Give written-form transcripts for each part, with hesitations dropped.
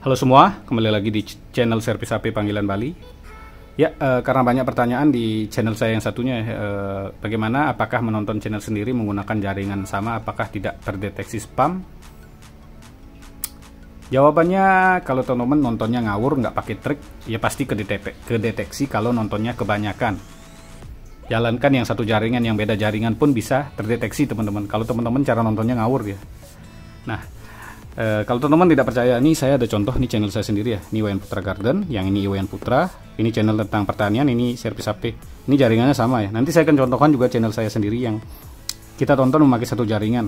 Halo semua, kembali lagi di channel Servis HP Panggilan Bali. Ya, karena banyak pertanyaan di channel saya yang satunya, bagaimana apakah menonton channel sendiri menggunakan jaringan sama, apakah tidak terdeteksi spam? Jawabannya, kalau teman-teman nontonnya ngawur, nggak pakai trik, ya pasti kedeteksi kalau nontonnya kebanyakan. Jalankan yang satu jaringan, yang beda jaringan pun bisa terdeteksi teman-teman. Kalau teman-teman cara nontonnya ngawur ya. Nah, kalau teman-teman tidak percaya, ini saya ada contoh, nih channel saya sendiri ya. Ini Wayan Putra Garden, yang ini Wayan Putra, ini channel tentang pertanian, ini servis HP. Ini jaringannya sama ya. Nanti saya akan contohkan juga channel saya sendiri yang kita tonton memakai satu jaringan.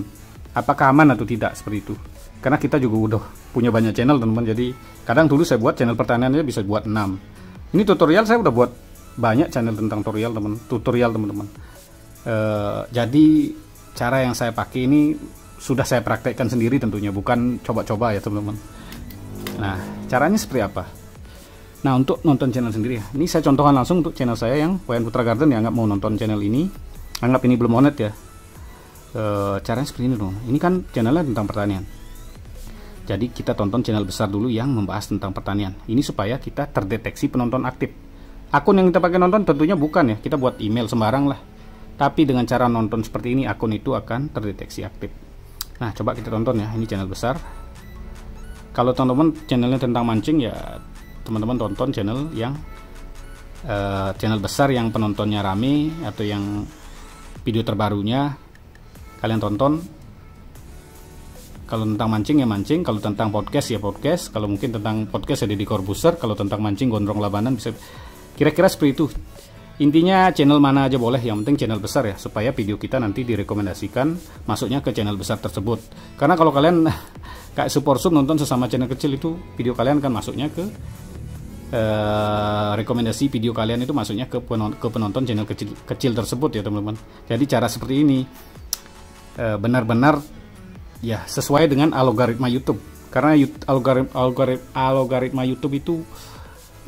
Apakah aman atau tidak seperti itu? Karena kita juga udah punya banyak channel teman-teman. Jadi kadang dulu saya buat channel pertaniannya bisa buat 6. Ini tutorial saya udah buat banyak channel tentang tutorial teman-teman. Jadi cara yang saya pakai ini sudah saya praktekkan sendiri tentunya, bukan coba-coba ya teman-teman. Nah, caranya seperti apa? Nah, untuk nonton channel sendiri ya, ini saya contohkan langsung untuk channel saya yang Wayan Putra Garden, yang anggap mau nonton channel ini, anggap ini belum monet ya. Caranya seperti ini dong. Ini kan channelnya tentang pertanian. Jadi kita tonton channel besar dulu yang membahas tentang pertanian. Ini supaya kita terdeteksi penonton aktif. Akun yang kita pakai nonton tentunya bukan ya, kita buat email sembarang lah. Tapi dengan cara nonton seperti ini, akun itu akan terdeteksi aktif. Nah, coba kita tonton ya, ini channel besar. Kalau teman-teman channelnya tentang mancing ya, teman-teman tonton channel yang channel besar yang penontonnya rame, atau yang video terbarunya kalian tonton. Kalau tentang mancing ya mancing, kalau tentang podcast ya podcast, kalau mungkin tentang podcast ya Deddy Corbuzier, kalau tentang mancing Gondrong Labanan, bisa kira-kira seperti itu. Intinya channel mana aja boleh, yang penting channel besar ya, supaya video kita nanti direkomendasikan masuknya ke channel besar tersebut. Karena kalau kalian kayak Suporsub nonton sesama channel kecil, itu video kalian kan masuknya ke rekomendasi video kalian itu masuknya ke penonton channel kecil tersebut ya teman-teman. Jadi cara seperti ini benar-benar ya sesuai dengan algoritma YouTube. Karena algoritma YouTube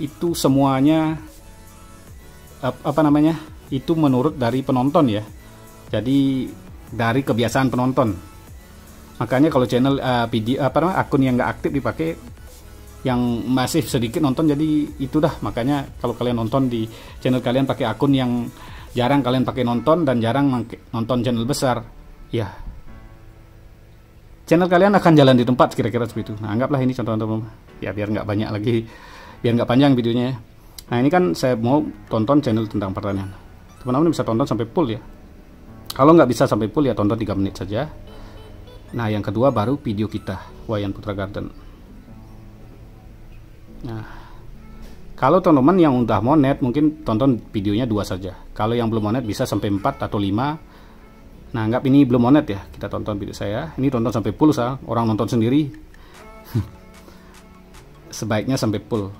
itu semuanya itu menurut dari penonton ya. Jadi dari kebiasaan penonton. Makanya kalau channel akun yang nggak aktif dipakai, yang masih sedikit nonton, jadi itu dah. Makanya kalau kalian nonton di channel kalian pakai akun yang jarang kalian pakai nonton dan jarang nonton channel besar, ya channel kalian akan jalan di tempat, kira-kira seperti itu. Nah, anggaplah ini contoh teman-teman ya, biar nggak banyak lagi, biar nggak panjang videonya ya. Nah, ini kan saya mau tonton channel tentang pertanian. Teman-teman bisa tonton sampai full ya. Kalau nggak bisa sampai full ya tonton 3 menit saja. Nah, yang kedua baru video kita, Wayan Putra Garden. Nah, kalau teman-teman yang udah monet mungkin tonton videonya 2 saja. Kalau yang belum monet bisa sampai 4 atau 5. Nah, anggap ini belum monet ya, kita tonton video saya. Ini tonton sampai full, orang nonton sendiri. Sebaiknya sampai full.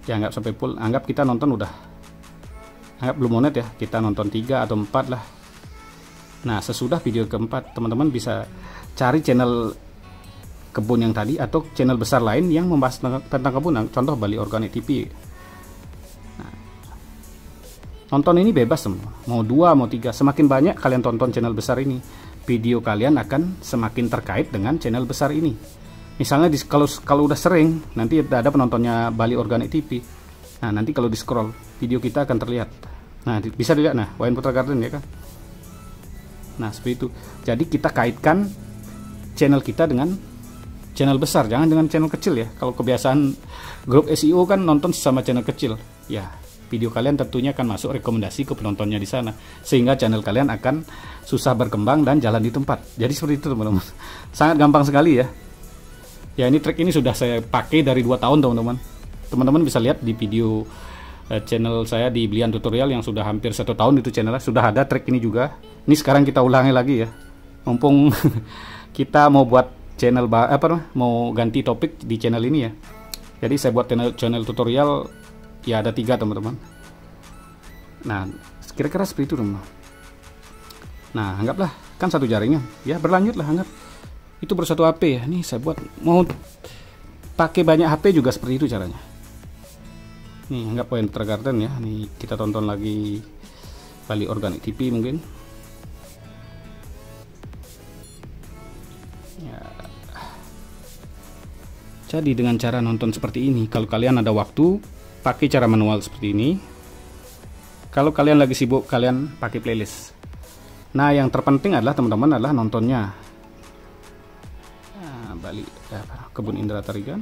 Ya, anggap sampai full, anggap kita nonton udah, anggap belum monet ya, kita nonton 3 atau 4 lah. Nah, sesudah video keempat, teman-teman bisa cari channel kebun yang tadi atau channel besar lain yang membahas tentang kebun, contoh Bali Organic TV. Nah, nonton ini bebas semua, mau 2 mau 3, semakin banyak kalian tonton channel besar ini, video kalian akan semakin terkait dengan channel besar ini. Misalnya kalau udah sering, nanti ada penontonnya Bali Organic TV. Nah, nanti kalau di scroll video kita akan terlihat. Nah, bisa dilihat, nah Wayan Putra Garden ya kan. Nah, seperti itu. Jadi kita kaitkan channel kita dengan channel besar, jangan dengan channel kecil ya. Kalau kebiasaan grup SEO kan nonton sama channel kecil, ya video kalian tentunya akan masuk rekomendasi ke penontonnya di sana, sehingga channel kalian akan susah berkembang dan jalan di tempat. Jadi seperti itu teman-teman. Sangat gampang sekali ya. Ya, ini trik ini sudah saya pakai dari 2 tahun teman-teman. Teman-teman bisa lihat di video channel saya di Blian Tutorial yang sudah hampir 1 tahun itu channelnya, sudah ada trik ini juga. Ini sekarang kita ulangi lagi ya. Mumpung kita mau buat channel mau ganti topik di channel ini ya. Jadi saya buat channel tutorial ya, ada 3 teman-teman. Nah, kira-kira seperti itu teman-teman. Nah, anggaplah kan satu jaringan ya, berlanjutlah, anggap itu bersatu HP ya. Nih saya buat mau pakai banyak HP juga seperti itu caranya. Nih anggap Wayan Putra Garden ya. Nih kita tonton lagi Bali Organic TV mungkin. Ya. Jadi dengan cara nonton seperti ini, kalau kalian ada waktu, pakai cara manual seperti ini. Kalau kalian lagi sibuk, kalian pakai playlist. Nah, yang terpenting adalah teman-teman adalah nontonnya. Nah, balik Kebun Indra Tarigan.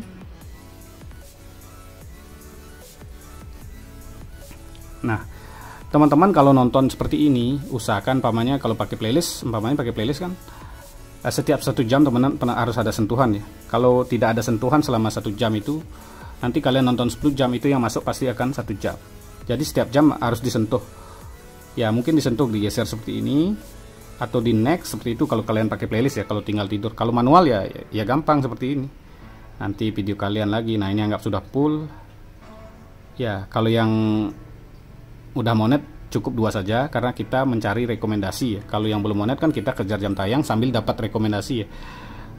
Nah, teman-teman kalau nonton seperti ini, usahakan pamannya kalau pakai playlist, kan setiap 1 jam teman-teman harus ada sentuhan ya. Kalau tidak ada sentuhan selama 1 jam itu, nanti kalian nonton 10 jam itu yang masuk pasti akan 1 jam. Jadi setiap jam harus disentuh. Ya mungkin disentuh, digeser seperti ini, atau di next seperti itu kalau kalian pakai playlist ya. Kalau tinggal tidur, kalau manual ya gampang seperti ini. Nanti video kalian lagi. Nah, ini anggap sudah full. Ya kalau yang udah monet cukup 2 saja, karena kita mencari rekomendasi ya. Kalau yang belum monet kan kita kejar jam tayang sambil dapat rekomendasi ya.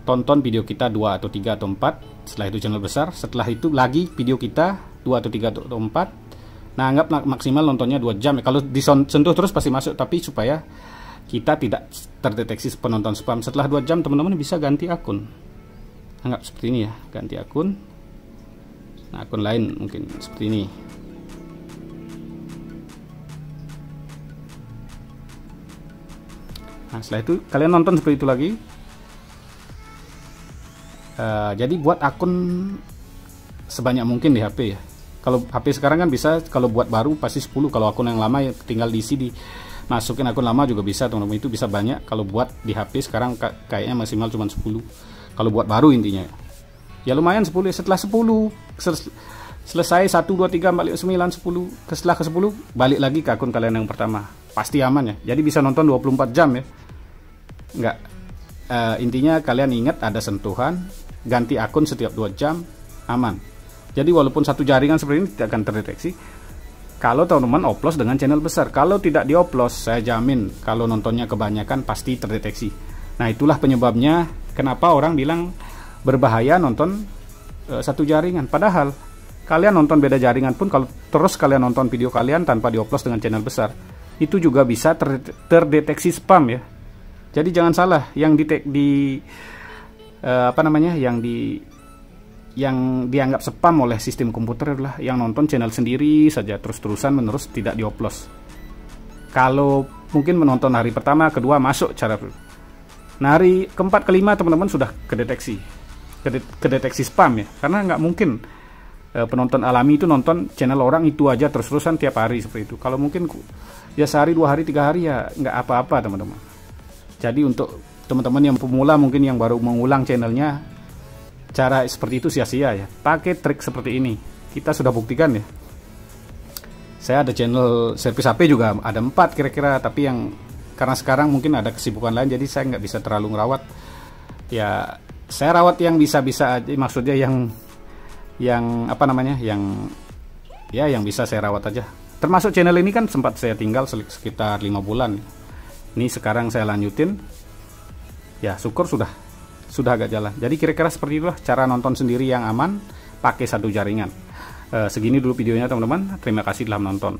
Tonton video kita 2 atau 3 atau 4, setelah itu channel besar, setelah itu lagi video kita 2 atau 3 atau 4. Nah, anggap maksimal nontonnya 2 jam ya. Kalau disentuh terus pasti masuk, tapi supaya kita tidak terdeteksi penonton spam. Setelah 2 jam teman-teman bisa ganti akun. Anggap seperti ini ya, ganti akun. Nah, akun lain mungkin seperti ini. Nah, setelah itu kalian nonton seperti itu lagi. Jadi buat akun sebanyak mungkin di HP ya. Kalau HP sekarang kan bisa, kalau buat baru pasti 10. Kalau akun yang lama ya tinggal diisi, masukin akun lama juga bisa teman-teman. Itu bisa banyak. Kalau buat di HP sekarang kayaknya maksimal cuma 10. Kalau buat baru intinya ya lumayan 10 ya. Setelah 10 selesai 1, 2, 3, 4, 5, 9, 10. Setelah ke 10 balik lagi ke akun kalian yang pertama. Pasti aman ya. Jadi bisa nonton 24 jam ya. Enggak. Intinya kalian ingat ada sentuhan, ganti akun setiap 2 jam, aman. Jadi walaupun satu jaringan seperti ini tidak akan terdeteksi kalau teman-teman oplos dengan channel besar. Kalau tidak dioplos, saya jamin kalau nontonnya kebanyakan pasti terdeteksi. Nah, itulah penyebabnya kenapa orang bilang berbahaya nonton satu jaringan. Padahal kalian nonton beda jaringan pun, kalau terus kalian nonton video kalian tanpa dioplos dengan channel besar, itu juga bisa terdeteksi spam ya. Jadi jangan salah, yang yang dianggap spam oleh sistem komputer adalah yang nonton channel sendiri saja terus-terusan menerus tidak dioplos. Kalau mungkin menonton hari pertama, kedua masuk cara. Nah, hari keempat, kelima teman-teman sudah kedeteksi spam ya, karena nggak mungkin penonton alami itu nonton channel orang itu aja terus-terusan tiap hari seperti itu. Kalau mungkin ya sehari, 2 hari, 3 hari ya nggak apa-apa teman-teman. Jadi untuk teman-teman yang pemula mungkin yang baru mengulang channelnya, cara seperti itu sia-sia ya. Pakai trik seperti ini, kita sudah buktikan ya. Saya ada channel servis HP juga ada 4 kira-kira, tapi yang karena sekarang mungkin ada kesibukan lain, jadi saya nggak bisa terlalu ngerawat. Ya saya rawat yang bisa-bisa aja, maksudnya yang yang bisa saya rawat aja. Termasuk channel ini kan sempat saya tinggal sekitar 5 bulan. Ini sekarang saya lanjutin. Ya syukur sudah agak jalan. Jadi kira-kira seperti itulah cara nonton sendiri yang aman pakai satu jaringan. Segini dulu videonya teman-teman. Terima kasih telah menonton.